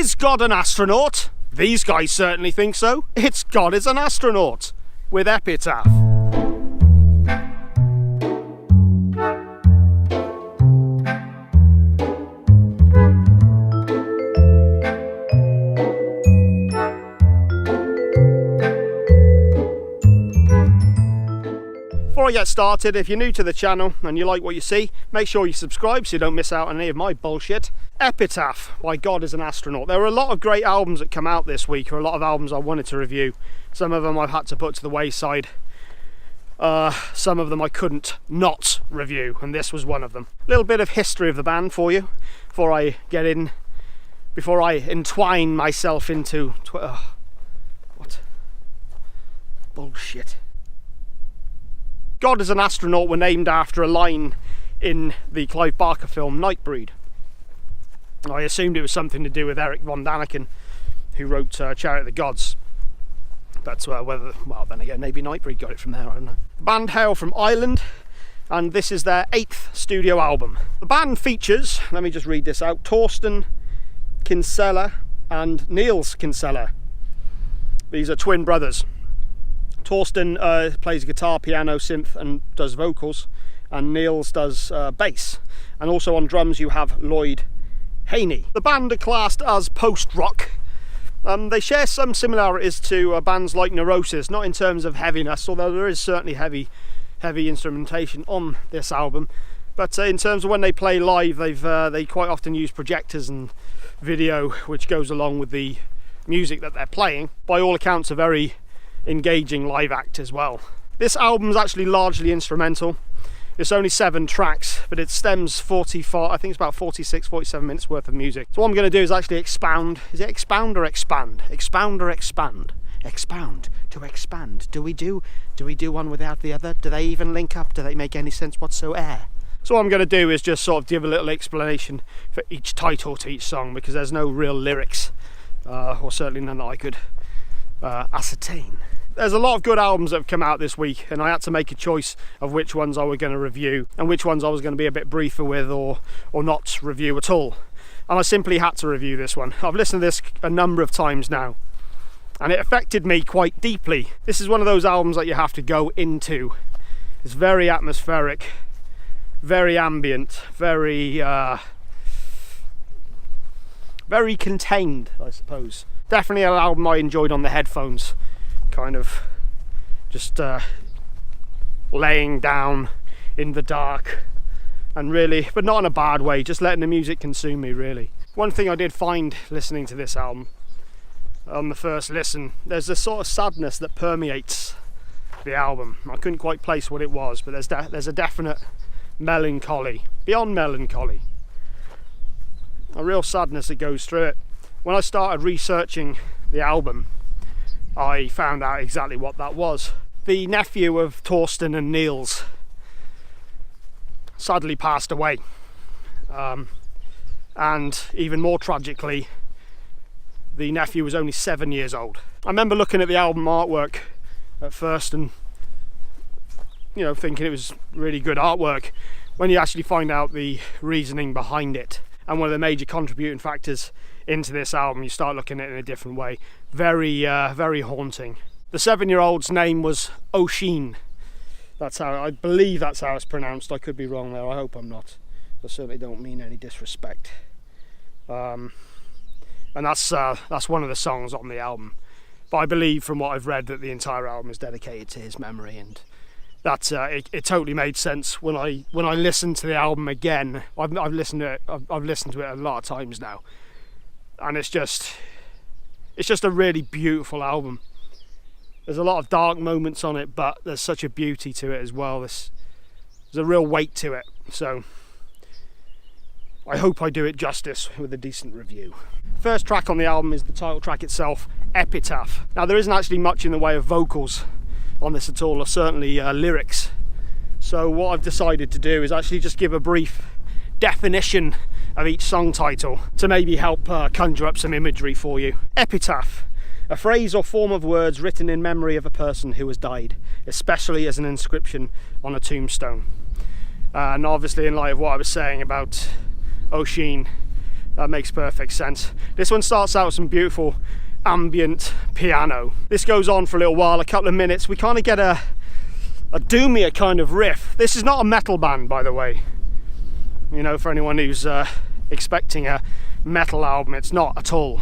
Is God an astronaut? These guys certainly think so. It's God is an Astronaut with Epitaph. Before I get started, if you're new to the channel and you like what you see, make sure you subscribe so you don't miss out on any of my bullshit. Epitaph by God is an Astronaut. There were a lot of great albums that come out this week, or a lot of albums I wanted to review. Some of them I've had to put to the wayside. Some of them I couldn't not review, and this was one of them. A little bit of history of the band for you before I entwine myself into what bullshit. God is an Astronaut were named after a line in the Clive Barker film Nightbreed. I assumed it was something to do with Eric von Daniken, who wrote Chariot of the Gods. But well, then again, maybe Nightbreed got it from there, I don't know. The band hail from Ireland, and this is their 8th studio album. The band features, let me just read this out, Torsten Kinsella and Niels Kinsella. These are twin brothers. Torsten plays guitar, piano, synth and does vocals, and Niels does bass. And also on drums you have Lloyd Haney. The band are classed as post-rock. They share some similarities to bands like Neurosis, not in terms of heaviness, although there is certainly heavy instrumentation on this album. But in terms of when they play live, they quite often use projectors and video, which goes along with the music that they're playing. By all accounts, a very engaging live act as well. This album's actually largely instrumental. It's only 7 tracks, but it stems 45, I think it's about 46-47 minutes worth of music. So what I'm going to do is actually expound. Is it expound or expand? Expound or expand? Expound to expand. Do we do one without the other? Do they even link up? Do they make any sense whatsoever? So what I'm going to do is just sort of give a little explanation for each title to each song, because there's no real lyrics, or certainly none that I could ascertain. There's a lot of good albums that have come out this week, and I had to make a choice of which ones I was going to review and which ones I was going to be a bit briefer with or not review at all. And I simply had to review this one. I've listened to this a number of times now, and it affected me quite deeply. This is one of those albums that you have to go into. It's very atmospheric, very ambient, very contained, I suppose. Definitely an album I enjoyed on the headphones, kind of just laying down in the dark, and really, but not in a bad way, just letting the music consume me, really. One thing I did find listening to this album on the first listen, there's a sort of sadness that permeates the album. I couldn't quite place what it was, but there's a definite melancholy, beyond melancholy, a real sadness that goes through it. When I started researching the album, I found out exactly what that was. The nephew of Torsten and Niels sadly passed away, and even more tragically, the nephew was only 7 years old. I remember looking at the album artwork at first and thinking it was really good artwork. When you actually find out the reasoning behind it and one of the major contributing factors into this album, you start looking at it in a different way. Very haunting. The 7-year-old's name was Oisin. I believe that's how it's pronounced. I could be wrong there. I hope I'm not. I certainly don't mean any disrespect. And that's one of the songs on the album. But I believe, from what I've read, that the entire album is dedicated to his memory, and that it totally made sense when I listened to the album again. I've listened to it a lot of times now. And it's just a really beautiful album. There's a lot of dark moments on it, but there's such a beauty to it as well. There's a real weight to it. So I hope I do it justice with a decent review. First track on the album is the title track itself, Epitaph. Now, there isn't actually much in the way of vocals on this at all, or certainly lyrics. So what I've decided to do is actually just give a brief definition of each song title to maybe help conjure up some imagery for you. Epitaph, a phrase or form of words written in memory of a person who has died, especially as an inscription on a tombstone. And obviously, in light of what I was saying about Oisin That makes perfect sense. This one starts out with some beautiful ambient piano. This goes on for a little while, a couple of minutes. We kind of get a doomier kind of riff. This is not a metal band, by the way. You know, for anyone who's expecting a metal album, it's not at all.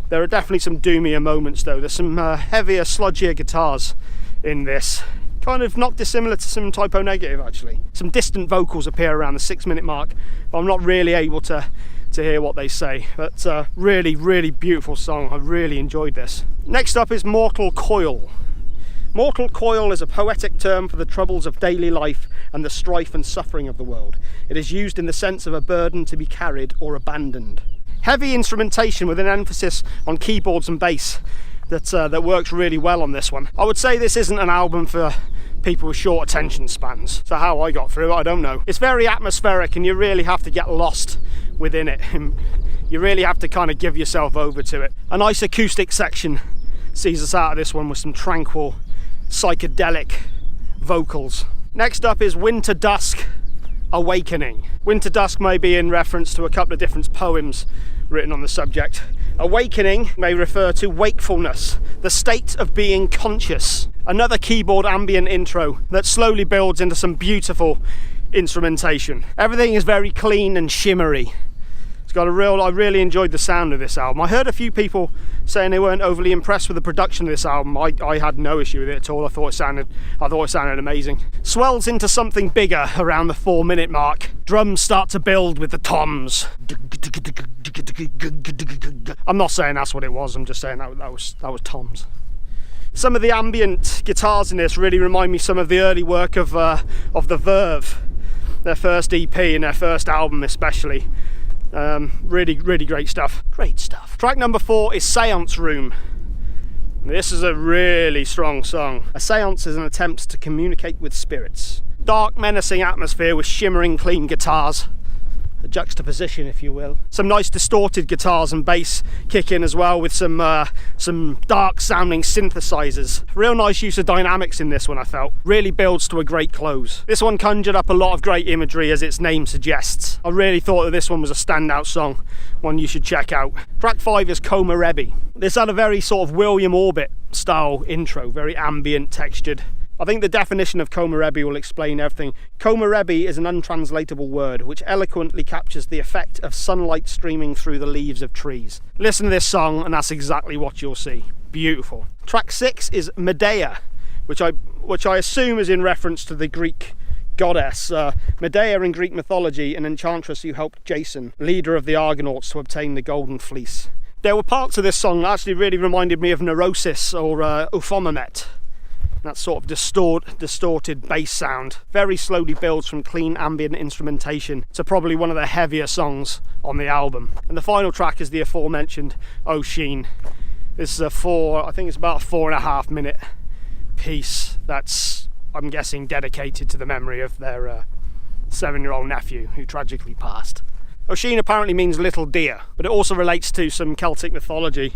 There are definitely some doomier moments though. There's some heavier, sludgier guitars in this. Kind of not dissimilar to some Typo Negative actually. Some distant vocals appear around the 6-minute mark, but I'm not really able to hear what they say. But really, really beautiful song. I really enjoyed this. Next up is Mortal Coil. Mortal coil is a poetic term for the troubles of daily life and the strife and suffering of the world. It is used in the sense of a burden to be carried or abandoned. Heavy instrumentation with an emphasis on keyboards and bass that works really well on this one. I would say this isn't an album for people with short attention spans. So how I got through it, I don't know. It's very atmospheric and you really have to get lost within it. You really have to kind of give yourself over to it. A nice acoustic section sees us out of this one with some tranquil, psychedelic vocals. Next up is Winter Dusk, Awakening. Winter Dusk may be in reference to a couple of different poems written on the subject. Awakening may refer to wakefulness, the state of being conscious. Another keyboard ambient intro that slowly builds into some beautiful instrumentation. Everything is very clean and shimmery. It's got I really enjoyed the sound of this album. I heard a few people saying they weren't overly impressed with the production of this album. I had no issue with it at all. I thought it sounded amazing. Swells into something bigger around the 4-minute mark. Drums start to build with the toms. I'm not saying that's what it was. I'm just saying that was toms. Some of the ambient guitars in this really remind me some of the early work of the Verve, their first EP and their first album especially. Really great stuff. Track number 4 is Seance Room. This is a really strong song. A seance is an attempt to communicate with spirits. Dark, menacing atmosphere with shimmering clean guitars. A juxtaposition, if you will. Some nice distorted guitars and bass kick in as well, with some dark sounding synthesizers. Real nice use of dynamics in this one, I felt. Really builds to a great close. This one conjured up a lot of great imagery, as its name suggests. I really thought that this one was a standout song, one you should check out. Track 5 is Coma Rebby. This had a very sort of William Orbit style intro, very ambient, textured. I think the definition of Coma Rebby will explain everything. Coma Rebby is an untranslatable word which eloquently captures the effect of sunlight streaming through the leaves of trees. Listen to this song and that's exactly what you'll see. Beautiful. Track 6 is Medea, which I assume is in reference to the Greek goddess. Medea in Greek mythology, an enchantress who helped Jason, leader of the Argonauts, to obtain the Golden Fleece. There were parts of this song that actually really reminded me of Neurosis or Uphomamet. That sort of distorted bass sound very slowly builds from clean ambient instrumentation to probably one of the heavier songs on the album. And the final track is the aforementioned Ocean. This is I think it's about a 4.5 minute piece that's, I'm guessing, dedicated to the memory of their 7-year-old nephew who tragically passed. Ocean apparently means little deer, but it also relates to some Celtic mythology.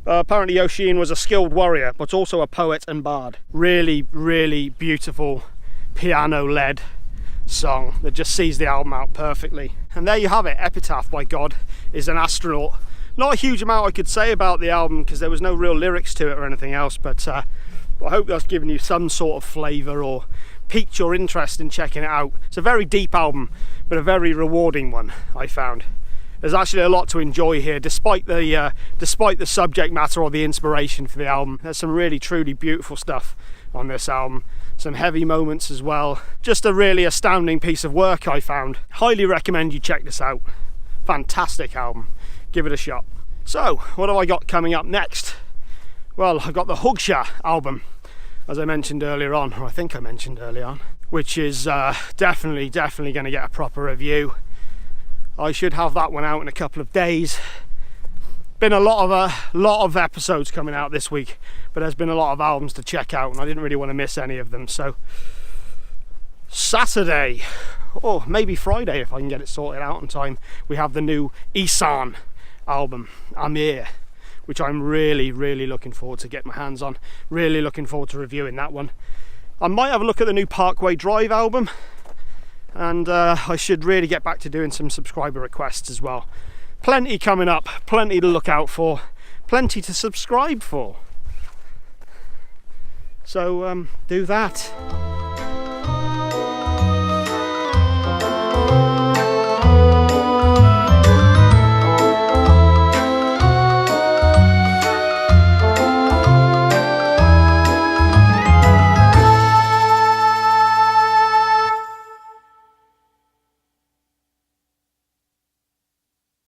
Apparently Oisin was a skilled warrior, but also a poet and bard. Really beautiful piano-led song that just sees the album out perfectly. And there you have it. Epitaph by God is an Astronaut. Not a huge amount I could say about the album because there was no real lyrics to it or anything else, but I hope that's given you some sort of flavour or piqued your interest in checking it out. It's a very deep album, but a very rewarding one, I found. There's actually a lot to enjoy here, despite the subject matter or the inspiration for the album. There's some really truly beautiful stuff on this album. Some heavy moments as well. Just a really astounding piece of work, I found. Highly recommend you check this out. Fantastic album. Give it a shot. So, what have I got coming up next? Well, I've got the Hugsha album, as I mentioned earlier on, or I think I mentioned earlier on, which is definitely going to get a proper review. I should have that one out in a couple of days. Been a lot of episodes coming out this week, but there's been a lot of albums to check out and I didn't really want to miss any of them. So Saturday, or maybe Friday if I can get it sorted out in time, we have the new Ihsahn album, Amir, which I'm really looking forward to getting my hands on. Really looking forward to reviewing that one. I might have a look at the new Parkway Drive album, and I should really get back to doing some subscriber requests as well. plenty coming up, plenty to look out for, plenty to subscribe for. So do that.